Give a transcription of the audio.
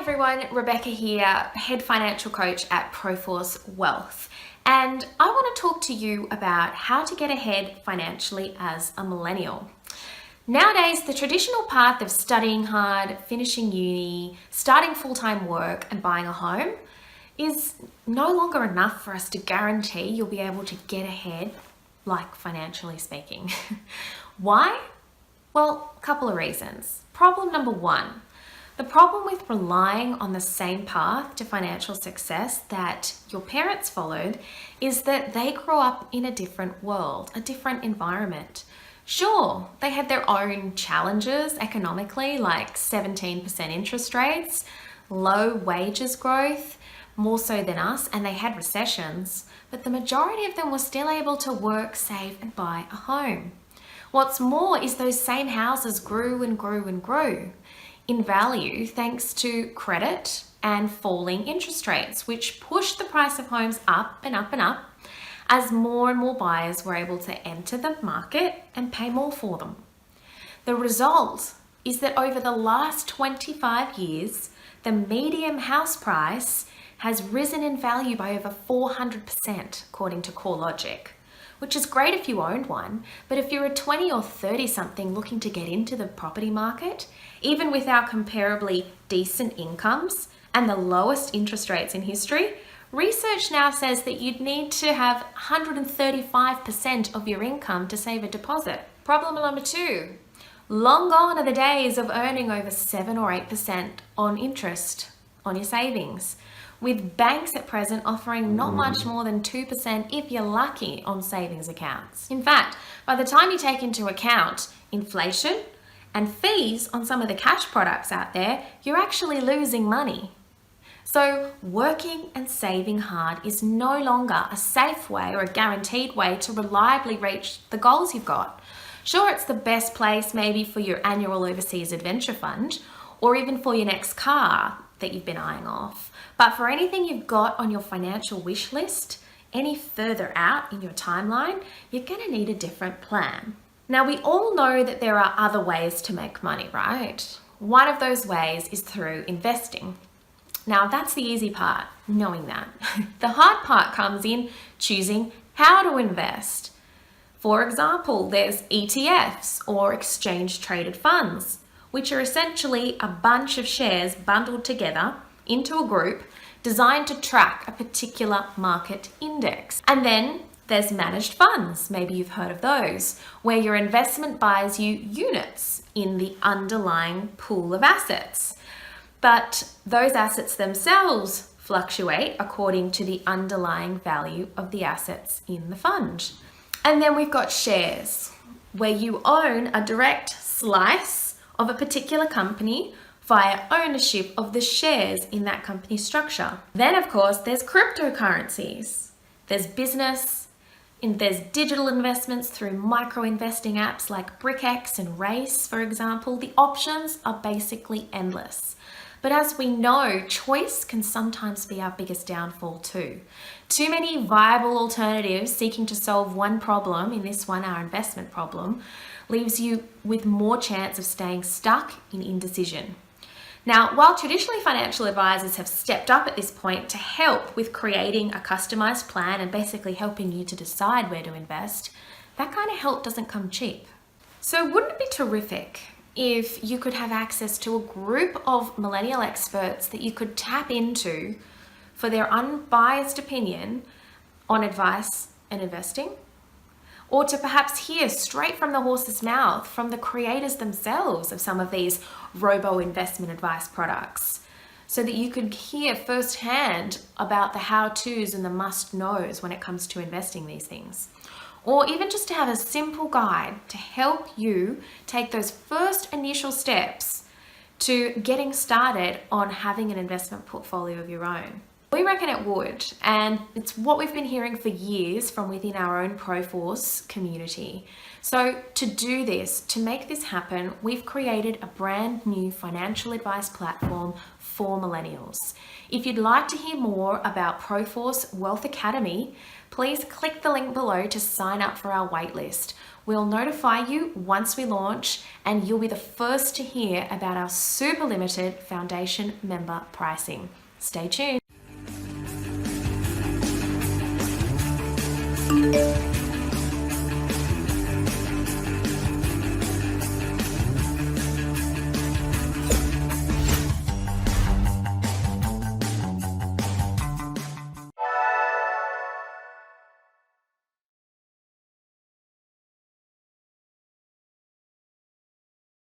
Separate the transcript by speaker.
Speaker 1: everyone, Rebecca here, head financial coach at Proforce Wealth. And I want to talk to you about how to get ahead financially as a millennial. Nowadays, the traditional path of studying hard, finishing uni, starting full-time work and buying a home is no longer enough for us to guarantee you'll be able to get ahead, like financially speaking. Why? Well, a couple of reasons. Problem number one. The problem with relying on the same path to financial success that your parents followed is that they grew up in a different world, a different environment. Sure, they had their own challenges economically, like 17% interest rates, low wages growth, more so than us, and they had recessions, but the majority of them were still able to work, save, and buy a home. What's more is those same houses grew and grew and grew in value thanks to credit and falling interest rates, which pushed the price of homes up and up and up as more and more buyers were able to enter the market and pay more for them. The result is that over the last 25 years, the median house price has risen in value by over 400%, according to CoreLogic, which is great if you owned one, but if you're a 20 or 30 something looking to get into the property market, even with our comparably decent incomes and the lowest interest rates in history, research now says that you'd need to have 135% of your income to save a deposit. Problem number two, long gone are the days of earning over 7 or 8% on interest on your savings, with banks at present offering not much more than 2% if you're lucky on savings accounts. In fact, by the time you take into account inflation and fees on some of the cash products out there, you're actually losing money. So working and saving hard is no longer a safe way or a guaranteed way to reliably reach the goals you've got. Sure, it's the best place maybe for your annual overseas adventure fund or even for your next car that you've been eyeing off. But for anything you've got on your financial wish list, any further out in your timeline, you're going to need a different plan. Now, we all know that there are other ways to make money, right? One of those ways is through investing. Now, that's the easy part, knowing that. The hard part comes in choosing how to invest. For example, there's ETFs or exchange traded funds, which are essentially a bunch of shares bundled together into a group designed to track a particular market index. And then there's managed funds, maybe you've heard of those, where your investment buys you units in the underlying pool of assets. But those assets themselves fluctuate according to the underlying value of the assets in the fund. And then we've got shares, where you own a direct slice of a particular company via ownership of the shares in that company structure. Then, of course, there's cryptocurrencies. There's business, and there's digital investments through micro-investing apps like BrickX and Race, for example. The options are basically endless. But as we know, choice can sometimes be our biggest downfall too. Too many viable alternatives seeking to solve one problem, in this one, our investment problem, leaves you with more chance of staying stuck in indecision. Now, while traditionally financial advisors have stepped up at this point to help with creating a customized plan and basically helping you to decide where to invest, that kind of help doesn't come cheap. So wouldn't it be terrific if you could have access to a group of millennial experts that you could tap into for their unbiased opinion on advice and investing? Or to perhaps hear straight from the horse's mouth from the creators themselves of some of these robo-investment advice products, so that you could hear firsthand about the how-tos and the must-knows when it comes to investing these things. Or even just to have a simple guide to help you take those first initial steps to getting started on having an investment portfolio of your own. We reckon it would, and it's what we've been hearing for years from within our own Proforce community. So to do this, to make this happen, we've created a brand new financial advice platform for millennials. If you'd like to hear more about Proforce Wealth Academy, please click the link below to sign up for our waitlist. We'll notify you once we launch, and you'll be the first to hear about our super limited foundation member pricing. Stay tuned.